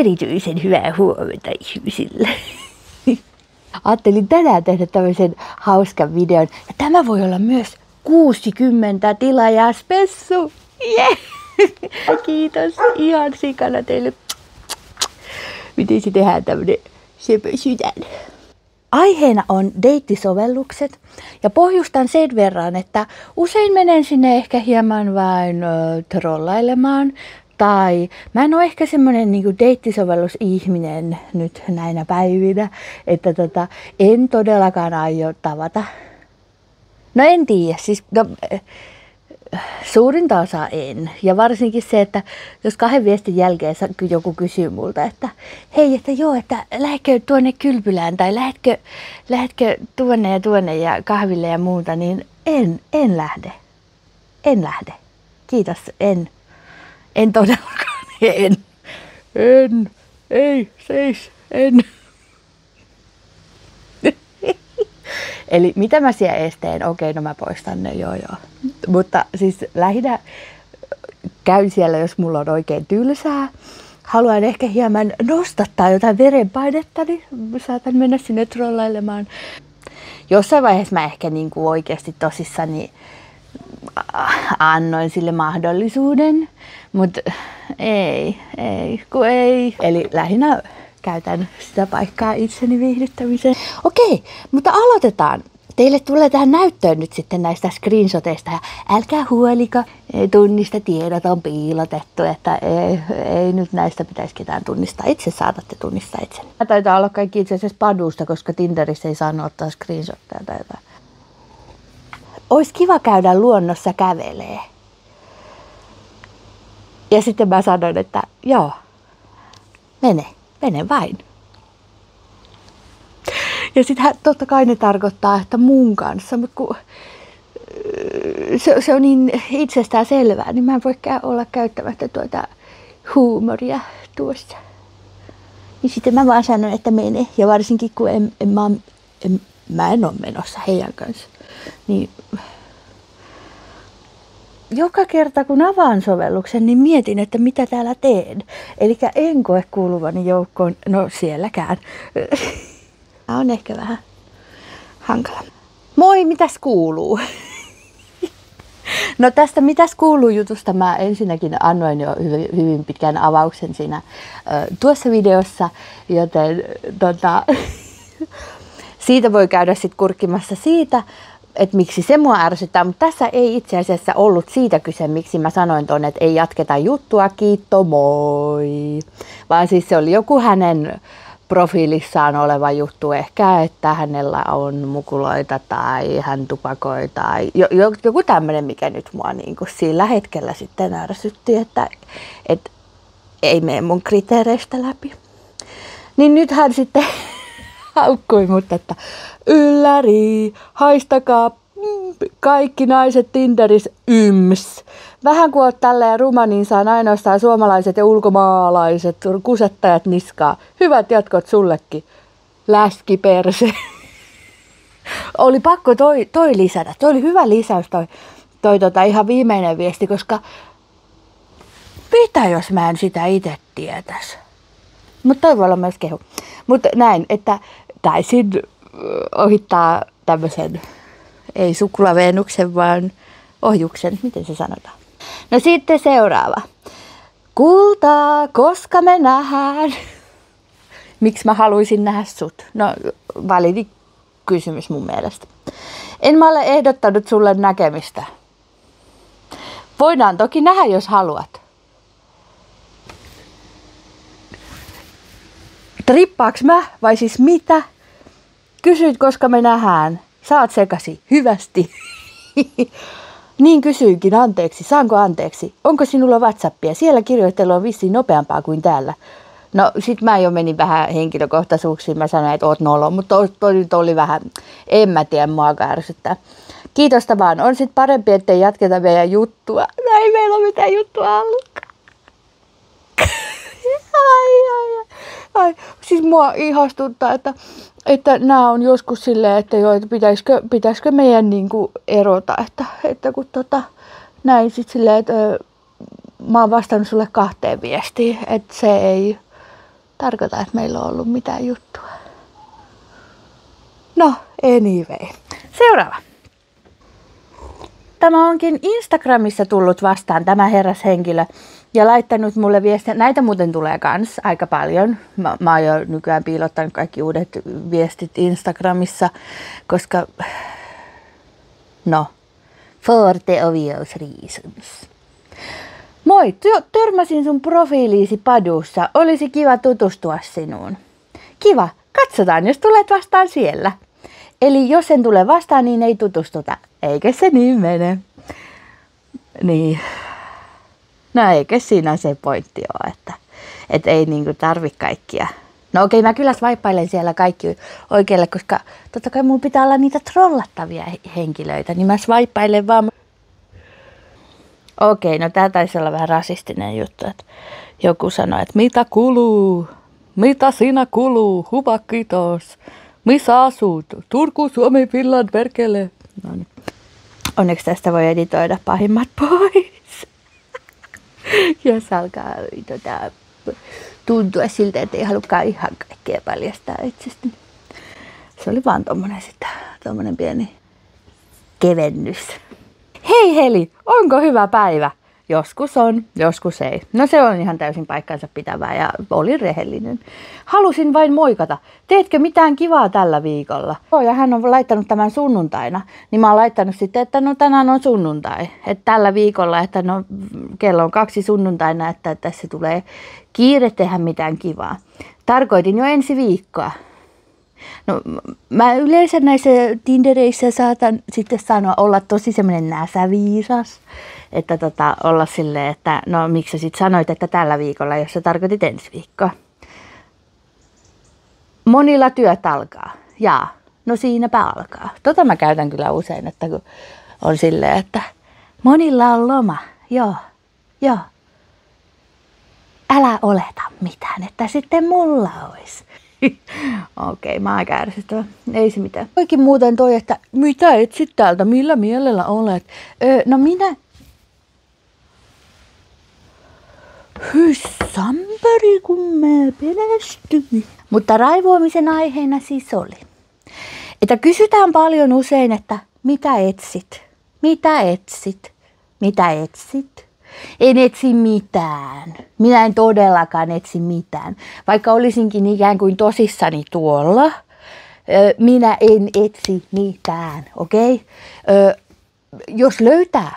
erityisen hyvää huomenta ihmisille. Ajattelin tänään tehdä tämmöisen hauskan videon. Ja tämä voi olla myös 60 tilaajaa spessu. Yeah. Kiitos ihan sikana teille. Miten se tehdään tämmönen sydän? Aiheena on deittisovellukset ja pohjustan sen verran, että usein menen sinne ehkä hieman vain trollailemaan. Tai mä en ole ehkä semmonen niinku deittisovellusihminen nyt näinä päivinä, että en todellakaan aio tavata. No en tiedä, siis suurinta osaa en. Ja varsinkin se, että jos 2 viestin jälkeen joku kysyy multa, että hei, että joo, että lähdekö tuonne kylpylään tai lähdekö tuonne ja tuonne ja kahville ja muuta, niin en lähde. En lähde. Kiitos, en todellakaan, en. Eli mitä mä siellä ees teen? Okei, no mä poistan ne, joo. Mutta siis lähinnä käyn siellä, jos mulla on oikein tylsää. Haluan ehkä hieman nostattaa jotain verenpainetta, niin saatan mennä sinne trollailemaan. Jossain vaiheessa mä ehkä niinku oikeasti tosissani annoin sille mahdollisuuden, mutta ei. Eli lähinnä käytän sitä paikkaa itseni viihdyttämiseen. Okei, mutta aloitetaan. Teille tulee tähän näyttöön nyt sitten näistä screenshoteista. Ja älkää huoliko, tunnistetiedot on piilotettu, että ei nyt näistä pitäisi ketään tunnistaa. Itse saatatte tunnistaa itseni. Taitaa olla kaikki itse asiassa padusta, koska Tinderissä ei saanut ottaa screenshotteja tai jotain. Ois kiva käydä luonnossa kävelee. Ja sitten mä sanoin, että joo, mene vain. Ja sitten totta kai ne tarkoittaa, että mun kanssa, mutta kun se on niin itsestään selvää, niin mä en voi olla käyttämättä tuota huumoria tuossa. Niin sitten mä vaan sanon, että mene. Ja varsinkin kun mä en ole menossa heidän kanssa. Niin joka kerta kun avaan sovelluksen, niin mietin, että mitä täällä teen. Eli en koe kuuluvani joukkoon, no sielläkään. Tämä on ehkä vähän hankala. Moi, mitäs kuuluu? No tästä mitäs kuuluu jutusta mä ensinnäkin annoin jo hyvin pitkän avauksen siinä tuossa videossa, joten siitä voi käydä sitten kurkkimassa siitä, että miksi se mua ärsyttää, mutta tässä ei itse asiassa ollut siitä kyse, miksi mä sanoin tuonne, että ei jatketa juttua, kiitto, moi. Vaan siis se oli joku hänen profiilissaan oleva juttu, ehkä että hänellä on mukuloita tai hän tupakoi tai joku tämmöinen, mikä nyt mua niin kuin sillä hetkellä sitten ärsytti, että ei mene mun kriteereistä läpi. Niin nyt hän sitten haukkui mut, että ylläri, haistakaa kaikki naiset Tinderissä yms. Vähän kun oot tälleen ruma, niin saan ainoastaan suomalaiset ja ulkomaalaiset kusettajat niskaa. Hyvät jatkot sullekin. Läskiperse. Oli pakko toi lisätä. Toi oli hyvä lisäys toi ihan viimeinen viesti, koska mitä jos mä en sitä itse tietäisi. Mutta toi voi olla myös kehu. Mutta näin, että taisin ohittaa tämmöisen, ei suklavenuksen, vaan ohjuksen. Miten se sanotaan? No sitten seuraava. Kultaa, koska me nähdään? Miksi mä haluaisin nähdä sut? No, validi kysymys mun mielestä. En mä ole ehdottanut sulle näkemistä. Voidaan toki nähdä, jos haluat. Trippaaks mä vai siis mitä? Kysyit, koska me nähdään. Saat sekasi. Hyvästi. Niin kysyinkin, anteeksi. Saanko anteeksi? Onko sinulla WhatsAppia? Siellä kirjoittelu on vissiin nopeampaa kuin täällä. No sit mä jo menin vähän henkilökohtaisuuksiin. Mä sanoin, että oot nolo, mutta toi nyt oli vähän, en mä tiedä, mua ärsyttää. Kiitosta vaan. On sit parempi, ettei jatketa meidän juttua. No ei meillä ole mitään juttua ollutkaan. Ai. Siis mua ihastuttaa, että nämä on joskus silleen, että joo, että pitäisikö meidän niinku erota, että kun näin sit silleen, että mä oon vastannut sulle 2 viestiin, että se ei tarkoita, että meillä on ollut mitään juttua. No, anyway. Seuraava. Tämä onkin Instagramissa tullut vastaan tämä herrashenkilö ja laittanut mulle viestiä. Näitä muuten tulee kans aika paljon. Mä oon jo nykyään piilottanut kaikki uudet viestit Instagramissa, koska no, for the obvious reasons. Moi, törmäsin sun profiiliisi Padussa. Olisi kiva tutustua sinuun. Kiva, katsotaan jos tulet vastaan siellä. Eli jos en tule vastaan, niin ei tutustuta. Eikö se niin mene? Niin. No eikö siinä se pointti ole, että ei niinku tarvi kaikkia. No okei, mä kyllä swipailen siellä kaikki oikealle, koska totta kai mulla pitää olla niitä trollattavia henkilöitä, niin mä swipailen vaan. Okei, no tää taisi olla vähän rasistinen juttu, että joku sanoi, että mitä kuluu? Mitä siinä kuluu? Huva kiitos. Missä asut? Turku, Suomi, Finland, perkele. No niin. Onneksi tästä voi editoida pahimmat pois. Jos alkaa tuntua siltä, että ei halukaan ihan kaikkea paljastaa itsestäni. Se oli vaan tommonen pieni kevennys. Hei Heli, onko hyvä päivä? Joskus on, joskus ei. No se on ihan täysin paikkansa pitävää ja olin rehellinen. Halusin vain moikata. Teetkö mitään kivaa tällä viikolla? Ja hän on laittanut tämän sunnuntaina. Niin mä oon laittanut sitten, että no tänään on sunnuntai. Että tällä viikolla, että no kello on 2 sunnuntaina, että tässä tulee kiire tehdä mitään kivaa. Tarkoitin jo ensi viikkoa. No mä yleensä näissä Tindereissä saatan sitten olla tosi semmoinen näsäviisas. Että olla silleen, että no miksi sä sit sanoit, että tällä viikolla, jos sä tarkoitit ensi viikkoa. Monilla työt alkaa. Jaa, no siinäpä alkaa. Mä käytän kyllä usein, että kun on silleen, että monilla on loma. Joo. Älä oleta mitään, että sitten mulla olisi. Okei, mä oon aika ärsyttävä. Ei se mitään. Oikein muuten toi, että mitä etsit täältä, millä mielellä olet? No minä... Hyssämpäri, kun mä pelästyin. Mutta raivoamisen aiheena siis oli, että kysytään paljon usein, että mitä etsit? Mitä etsit? Mitä etsit? En etsi mitään. Minä en todellakaan etsi mitään. Vaikka olisinkin ikään kuin tosissani tuolla, minä en etsi mitään, okei? Jos löytää,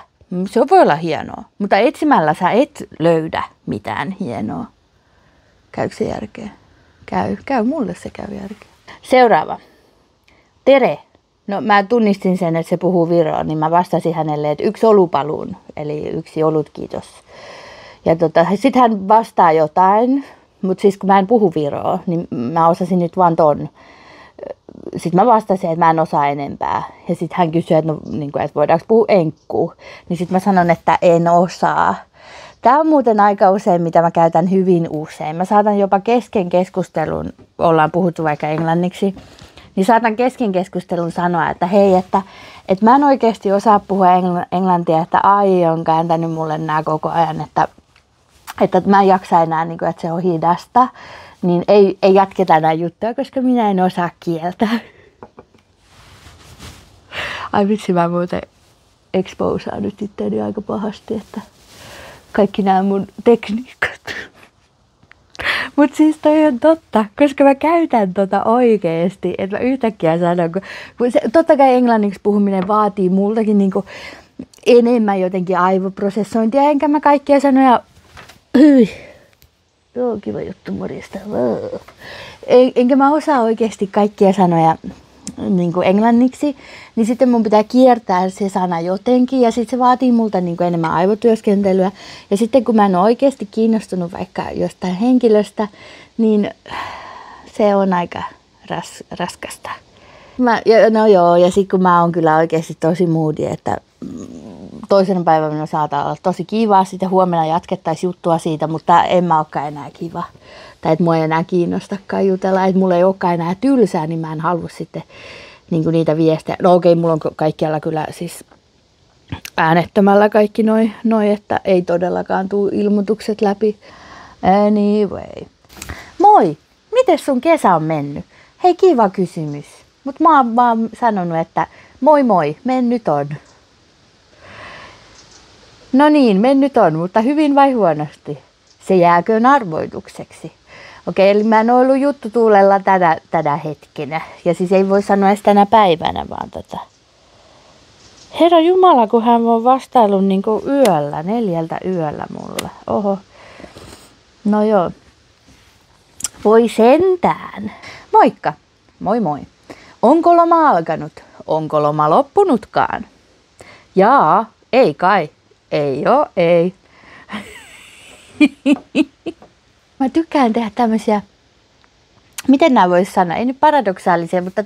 se voi olla hienoa, mutta etsimällä sä et löydä mitään hienoa. Käykö se järkeä? Käy, mulle se käy järkeä. Seuraava. Tere. No mä tunnistin sen, että se puhuu viroa, niin mä vastasin hänelle, että 1 olupaluun, eli 1 olut kiitos. Ja sit hän vastaa jotain, mutta siis kun mä en puhu viroa, niin mä osasin nyt vaan ton. Sitten mä vastasin, että mä en osaa enempää. Ja sitten hän kysyi, että, no, että voidaanko puhua enkkuu. Niin sitten mä sanon, että en osaa. Tämä on muuten aika usein, mitä mä käytän hyvin usein. Mä saatan jopa kesken keskustelun, ollaan puhuttu vaikka englanniksi, niin saatan kesken keskustelun sanoa, että hei, että mä en oikeasti osaa puhua englantia, että ai on kääntänyt mulle nämä koko ajan, että mä en jaksa enää, että se on hidasta. Niin ei jatketa enää juttua, koska minä en osaa kieltä. Ai vitsi, mä muuten exposaan nyt itseäni aika pahasti, että kaikki nämä mun tekniikat. Mut siis toi on totta, koska mä käytän oikeesti, että mä yhtäkkiä sanon, kun se, totta kai englanniksi puhuminen vaatii multakin niinku enemmän jotenkin aivoprosessointia, enkä mä kaikkia sanoja, joo, kiva juttu, morjesta. Enkä mä osaa oikeasti kaikkia sanoja niin kuin englanniksi, niin sitten mun pitää kiertää se sana jotenkin ja sitten se vaatii multa niin kuin enemmän aivotyöskentelyä. Ja sitten kun mä en ole oikeasti kiinnostunut vaikka jostain henkilöstä, niin se on aika raskasta. Ja sitten kun mä oon kyllä oikeasti tosi moodi, että toisena päivänä minä saattaa olla tosi kivaa, sitten huomenna jatkettaisiin juttua siitä, mutta en mä olekaan enää kiva. Tai että mua ei enää kiinnostakaan jutella, että mulla ei olekaan enää tylsää, niin mä en halua sitten niin niitä viestejä. No okei, mulla on kaikkialla kyllä siis äänettömällä kaikki noi, että ei todellakaan tule ilmoitukset läpi. Anyway. moi, miten sun kesä on mennyt? Hei, kiva kysymys. Mutta mä oon vaan sanonut, että moi moi, mennyt on. No niin, mennyt on, mutta hyvin vai huonosti? Se jääköön arvoitukseksi. Okei, eli mä en ollut juttutuulella tänä hetkenä. Ja siis ei voi sanoa edes tänä päivänä, vaan Herra Jumala, kun hän on vastaillut niin kuin yöllä, 4 yöllä mulle. Oho. No joo. Voi sentään. Moikka. Moi moi. Onko loma alkanut? Onko loma loppunutkaan? Jaa, ei kai. Ei oo, ei. Mä tykkään tehdä tämmösiä, miten nää vois sanoa, ei nyt paradoksaalisia, mutta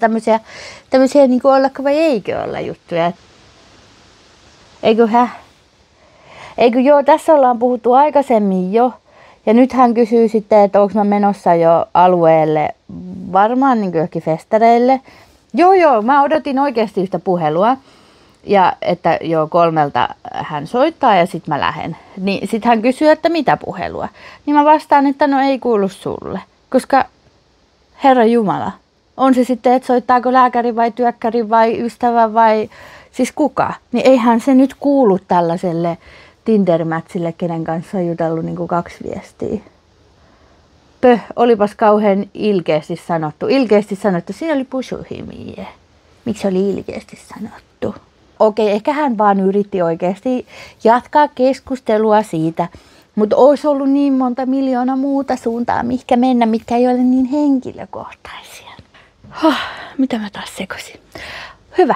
tämmösiä niin kuin ollako vai eikö olla juttuja. Eikö joo, tässä ollaan puhuttu aikaisemmin jo. Ja nyt hän kysyy sitten, että onko mä menossa jo alueelle, varmaan niin johonkin festareille. Joo, mä odotin oikeasti yhtä puhelua. Ja että joo, 3 hän soittaa ja sit mä lähden. Niin sit hän kysyy, että mitä puhelua. Niin mä vastaan, että no ei kuulu sulle. Koska Herra Jumala, on se sitten, että soittaako lääkäri vai työkkäri vai ystävä vai siis kuka. Niin eihän se nyt kuulu tällaiselle Tinder-mätsille, kenen kanssa on jutellut niin kuin 2 viestiä. Olipas kauhean ilkeästi sanottu. Siinä oli pusuhimie. Miksi oli ilkeästi sanottu? Okei, ehkä hän vaan yritti oikeasti jatkaa keskustelua siitä, mutta olisi ollut niin monta miljoonaa muuta suuntaa, mihinkä mennä, mitkä ei ole niin henkilökohtaisia. Mitä mä taas sekosin? Hyvä.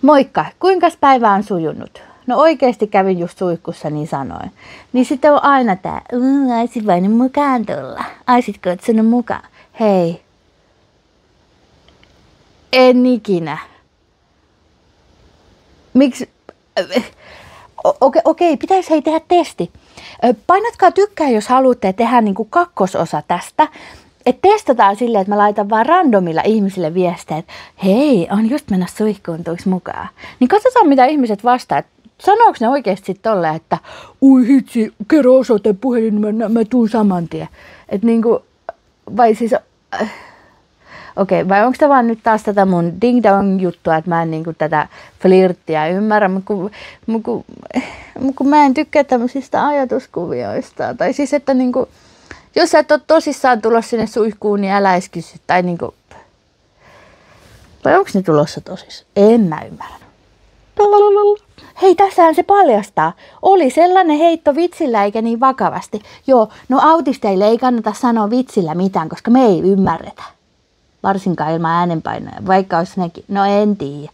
Moikka, kuinkas päivä on sujunut? No oikeasti kävin just suihkussa, niin sanoin. Niin sitten on aina tää, aisit vain mukaan tulla. Aisitko ottanut mukaan? Hei. En ikinä. Miksi? Okei, pitäisi tehdä testi. Painatkaa tykkää, jos haluatte tehdä niin kuin 2. osa tästä. Että testataan silleen, että mä laitan vaan randomilla ihmisille viestejä, että hei, on just mennä suihkuun, tuuks mukaan. Niin katsotaan, mitä ihmiset vastaa. Sanooko ne oikeasti sitten tolleen, että ui hitsi, kerro osoite puhelin, mä tuun saman tien. Että niinku, vai siis, okei, vai onko tämä vaan nyt taas tätä mun ding-dong juttua, että mä en niinku tätä flirttiä ymmärrä, mutta kun mä en tykkää tämmöisistä ajatuskuvioista. Tai siis, että niinku, jos sä et ole tosissaan tulossa sinne suihkuun, niin älä edes kysy. Tai niinku, vai onko ne tulossa tosissaan? En mä ymmärrä. Hei, tässähän se paljastaa. Oli sellainen heitto vitsillä eikä niin vakavasti. Joo, no autisteille ei kannata sanoa vitsillä mitään, koska me ei ymmärretä. Varsinkaan ilman äänenpainoja, vaikka olisi nekin. No en tiedä.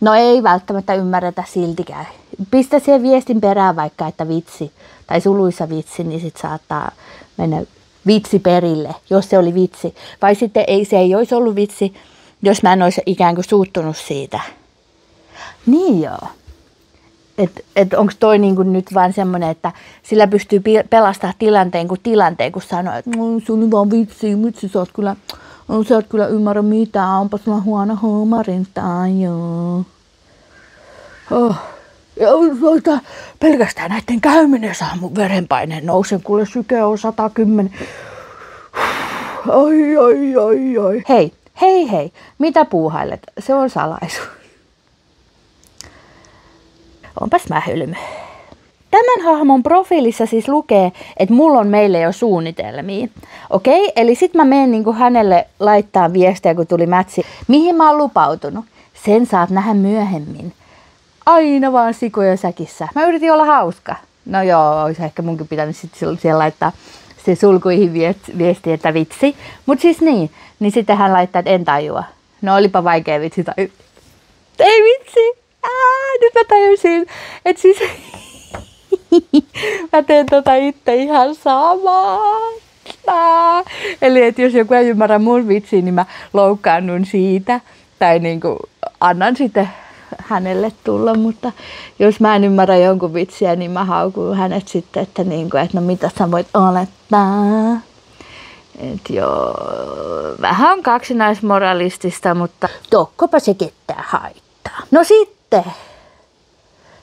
No ei välttämättä ymmärretä siltikään. Pistä siihen viestin perään vaikka, että vitsi tai suluissa vitsi, niin sit saattaa mennä vitsi perille, jos se oli vitsi. Vai sitten se ei olisi ollut vitsi, jos mä en olisi ikään kuin suuttunut siitä. Niin joo. Onko toi niinku nyt vaan semmoinen, että sillä pystyy pelastamaan tilanteen, kun sanoo, että se on vaan vitsi, sä oot kyllä ymmärrä mitään, onpa sulla huono huumorintaa, joo. Ja pelkästään näiden käyminen saa mun verenpaineen nousen, kuule syke on 110. Ai. Hei, mitä puuhailet? Se on salaisuus. Onpas mä hölmö. Tämän hahmon profiilissa siis lukee, että mulla on meille jo suunnitelmia. Okei, eli sit mä menen niin kuin hänelle laittaa viestiä, kun tuli mätsi. Mihin mä oon lupautunut? Sen saat nähdä myöhemmin. Aina vaan sikoja säkissä. Mä yritin olla hauska. No joo, olisi ehkä munkin pitänyt sitten siellä laittaa se sulkuihin viesti, että vitsi. Mut siis niin sitten hän laittaa, että en tajua. No olipa vaikea vitsi tai ei vitsi. Nyt mä tajusin, että siis mä teen itse ihan samasta. Eli että jos joku ei ymmärrä mun vitsiä, niin mä loukkaannun siitä. Tai niinku annan sitten hänelle tulla, mutta jos mä en ymmärrä jonkun vitsiä, niin mä haukun hänet sitten, että no mitä sä voit olettaa. Et joo, vähän kaksinaismoralistista, mutta tokkopa se ketään haittaa. No sitten.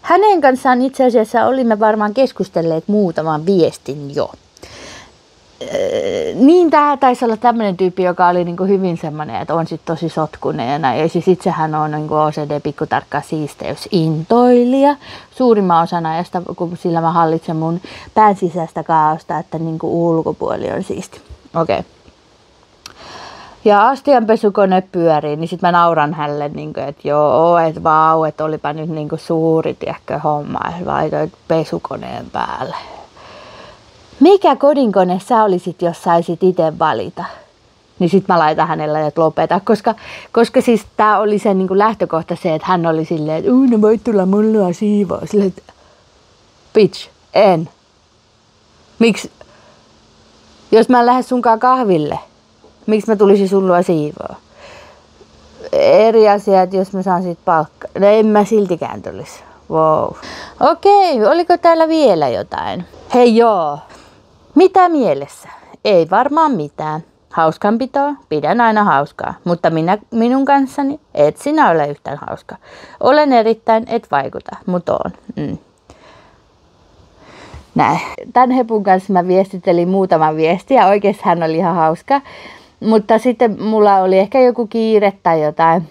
Hänen kanssaan itse asiassa olimme varmaan keskustelleet muutaman viestin jo. Niin tää taisi olla tämmönen tyyppi, joka oli niinku hyvin semmoinen, että on sit tosi sotkunen ja näin. Ja siis itsehän on niinku OCD pikkutarkka siisteysintoilija suurimman osan ajasta, kun sillä mä hallitsen mun pään sisäistä kaaosta, että niinku ulkopuoli on siisti. Okei. Ja astianpesukone pyörii, niin sit mä nauran hänelle, niinku, että joo, että vau, että olipa nyt niinku suuri tiedäkö homma, että laitoit pesukoneen päälle. Mikä kodinkone sä olisit, jos saisit itse valita? Niin sit mä laitan hänelle, että lopeta, koska siis tää oli se niin kuin lähtökohta se, että hän oli silleen, että no voit tulla mulla siivoa. Silleen, että bitch, en. Miksi? Jos mä en lähde sunkaan kahville, miksi mä tulisin sulla siivoa? Eri asia, että jos mä saan siitä palkkaa. No en mä siltikään tulisi. Wow. Okei, oliko täällä vielä jotain? Hei joo. Mitä mielessä? Ei varmaan mitään. Hauskanpitoa, pidän aina hauskaa, mutta minun kanssani et sinä ole yhtään hauska. Olen erittäin, et vaikuta, mutta on. Näin. Tän hepun kanssa mä viestittelin muutaman viestiä, oikeesti hän oli ihan hauska, mutta sitten mulla oli ehkä joku kiire tai jotain.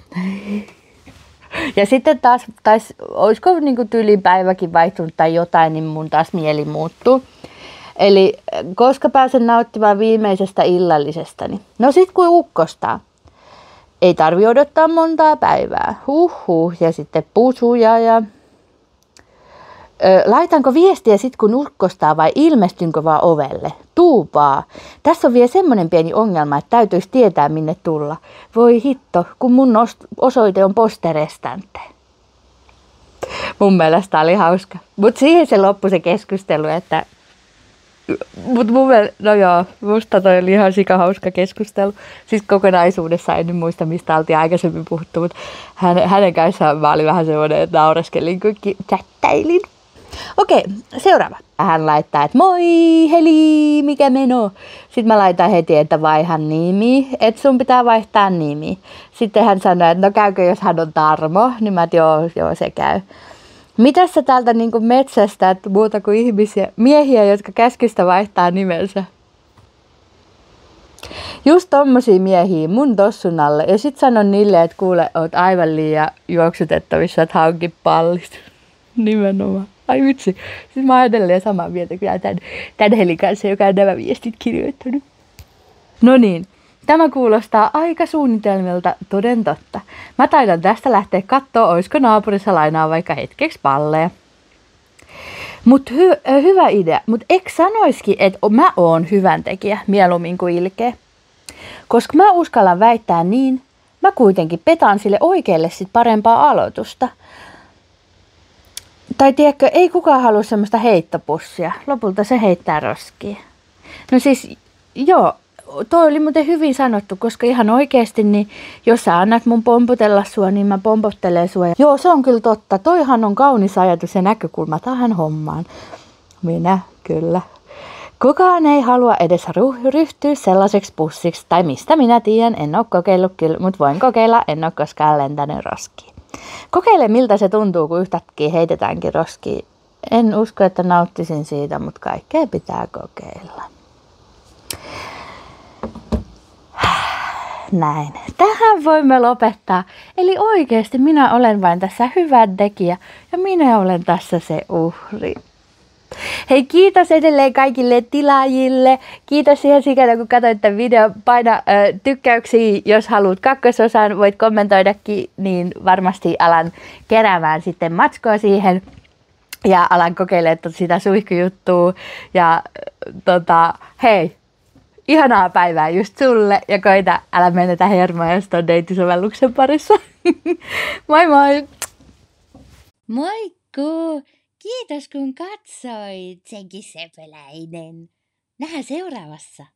Ja sitten taas, olisiko niinku tyylin päiväkin vaihtunut tai jotain, niin mun taas mieli muuttuu. Eli koska pääsen nauttimaan viimeisestä illallisestani? No sit kun ukkostaa. Ei tarvi odottaa montaa päivää. Ja sitten pusuja ja... Laitanko viestiä sit kun ukkostaa vai ilmestynkö vaan ovelle? Tuupaa. Tässä on vielä semmonen pieni ongelma, että täytyisi tietää minne tulla. Voi hitto, kun mun osoite on posterestante. Mun mielestä oli hauska. Mut siihen se loppui se keskustelu, että... Mut mun mielestä, no joo, musta toi oli ihan sikahauska keskustelu. Siis kokonaisuudessa en nyt muista, mistä oltiin aikaisemmin puhuttu, mutta hänen kanssaan mä olin vähän semmoinen, että naureskelin, kun chattailin. Okei, seuraava. Hän laittaa, että moi Heli, mikä meno? Sitten mä laitan heti, että vaihan nimi, että sun pitää vaihtaa nimi. Sitten hän sanoi, että no käykö jos hän on Tarmo, niin mä että joo se käy. Mitäs sä täältä niinku metsästä muuta kuin ihmisiä, miehiä, jotka käskistä vaihtaa nimensä? Just tommosia miehiä mun tossun alle. Ja sit sanon niille, että kuule, oot aivan liian juoksutettavissa, että hanki pallit. Nimenomaan. Ai vitsi. Siis mä oon edelleen samaa mieltä kyllä tän Helin kanssa, joka on nämä viestit kirjoittanut. No niin. Tämä kuulostaa aika suunnitelmilta, toden totta. Mä taidan tästä lähteä kattoo, oisko naapurissa lainaa vaikka hetkeksi palleja. Mut hyvä idea. Mut eikö sanoiskin, että mä oon hyvän tekijä mieluummin kuin ilkeä? Koska mä uskallan väittää niin, mä kuitenkin petaan sille oikealle sit parempaa aloitusta. Tai tiedätkö, ei kukaan halua semmoista heittopussia. Lopulta se heittää roskia. No siis, joo. Toi oli muuten hyvin sanottu, koska ihan oikeesti, niin jos sä annat mun pompotella sua, niin mä pompottelen sua. Joo, se on kyllä totta. Toihan on kaunis ajatus ja näkökulma tähän hommaan. Minä, kyllä. Kukaan ei halua edes ryhtyä sellaiseksi pussiksi, tai mistä minä tiedän, en oo kokeillut kyllä, mutta voin kokeilla, en oo koskaan lentänyt roskiin. Kokeile miltä se tuntuu, kun yhtäkkiä heitetäänkin roskiin. En usko, että nauttisin siitä, mutta kaikkea pitää kokeilla. Näin. Tähän voimme lopettaa. Eli oikeasti minä olen vain tässä hyvä tekijä ja minä olen tässä se uhri. Hei, kiitos edelleen kaikille tilaajille. Kiitos ihan sikana, kun katsoit tämän videon. Paina tykkäyksiä, jos haluat kakkososan. Voit kommentoidakin, niin varmasti alan keräämään sitten matskoa siihen. Ja alan kokeilemaan sitä suihkujuttua. Ja hei. Ihanaa päivää just sulle ja koita, älä menetä hermoja, jos on deittisovelluksen parissa. Moi moi! Moikku! Kiitos kun katsoit, senkin sepeläinen. Nähdään seuraavassa.